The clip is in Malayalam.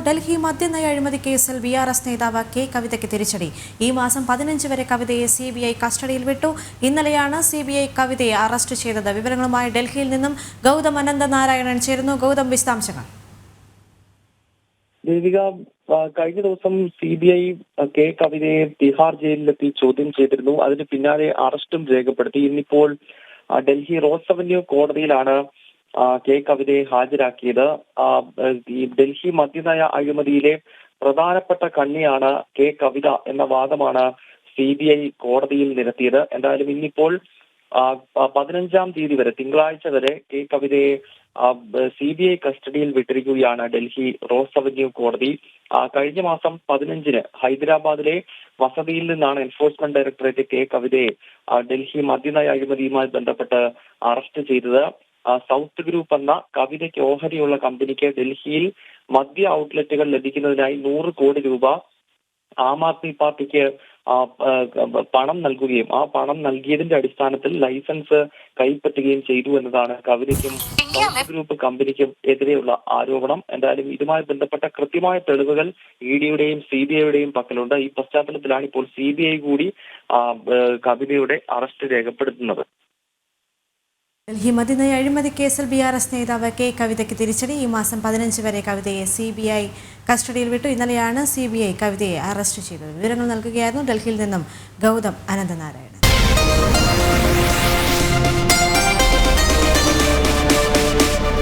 ഡൽഹി മദ്യനയ അഴിമതി കേസിൽ BRS നേതാവ് കെ കവിതയ്ക്ക് തിരിച്ചടി. ഈ മാസം 15 വരെ കവിതയെ CBI കസ്റ്റഡിയിൽ വിട്ടു. ഇന്നലെയാണ് CBI കവിതയെ അറസ്റ്റ് ചെയ്തത്. വിവരങ്ങളുമായി ഡൽഹിയിൽ നിന്നും ഗൗതം അനന്തനാരായണൻ ചേരുന്നു. ഗൗതം, വിശദാംശങ്ങൾ. ദേവിക, കഴിഞ്ഞ ദിവസം CBI കെ കവിതയെ തിഹാർ ജയിലിലെത്തി ചോദ്യം ചെയ്തിരുന്നു. അതിന് പിന്നാലെ അറസ്റ്റും രേഖപ്പെടുത്തി. ഇന്നിപ്പോൾ ഡൽഹി റോസ് അവന്യൂ കോടതിയിലാണ് കെ കവിതയെ ഹാജരാക്കിയത്. ഈ ഡൽഹി മദ്യനയ അഴിമതിയിലെ പ്രധാനപ്പെട്ട കണ്ണിയാണ് കെ കവിത എന്ന വാദമാണ് CBI കോടതിയിൽ നിരത്തിയത്. എന്തായാലും ഇന്നിപ്പോൾ 15-ാം തീയതി വരെ, തിങ്കളാഴ്ച വരെ കെ കവിതയെ CBI കസ്റ്റഡിയിൽ വിട്ടിരിക്കുകയാണ് ഡൽഹി റോസ് അവന്യൂ കോടതി. കഴിഞ്ഞ മാസം 15-ന് ഹൈദരാബാദിലെ വസതിയിൽ നിന്നാണ് എൻഫോഴ്സ്മെന്റ് ഡയറക്ടറേറ്റ് കെ കവിതയെ ഡൽഹി മദ്യനയ അഴിമതിയുമായി ബന്ധപ്പെട്ട് അറസ്റ്റ് ചെയ്തത്. സൗത്ത് ഗ്രൂപ്പ് എന്ന കവിതയ്ക്ക് ഓഹരിയുള്ള കമ്പനിക്ക് ഡൽഹിയിൽ മദ്യ ഔട്ട്ലെറ്റുകൾ ലഭിക്കുന്നതിനായി 100 കോടി രൂപ ആം ആദ്മി പാർട്ടിക്ക് പണം നൽകുകയും ആ പണം നൽകിയതിന്റെ അടിസ്ഥാനത്തിൽ ലൈസൻസ് കൈപ്പറ്റുകയും ചെയ്തു എന്നതാണ് കവിതയ്ക്കും സൗത്ത് ഗ്രൂപ്പ് കമ്പനിക്കും എതിരെയുള്ള ആരോപണം. എന്തായാലും ഇതുമായി ബന്ധപ്പെട്ട കൃത്യമായ തെളിവുകൾ EDയുടെയും CBIയുടെയും പക്കലുണ്ട്. ഈ പശ്ചാത്തലത്തിലാണ് ഇപ്പോൾ CBI കൂടി കവിതയുടെ അറസ്റ്റ് രേഖപ്പെടുത്തുന്നത്. ഡൽഹി മദ്യനയ അഴിമതി കേസിൽ BRS നേതാവ് കെ കവിതയ്ക്ക് തിരിച്ചടി. ഈ മാസം 15 വരെ കവിതയെ CBI കസ്റ്റഡിയിൽ വിട്ടു. ഇന്നലെയാണ് CBI കവിതയെ അറസ്റ്റ് ചെയ്തത്. വിവരങ്ങൾ നൽകുകയായിരുന്നു ഡൽഹിയിൽ നിന്നും ഗൗതം അനന്തനാരായണൻ.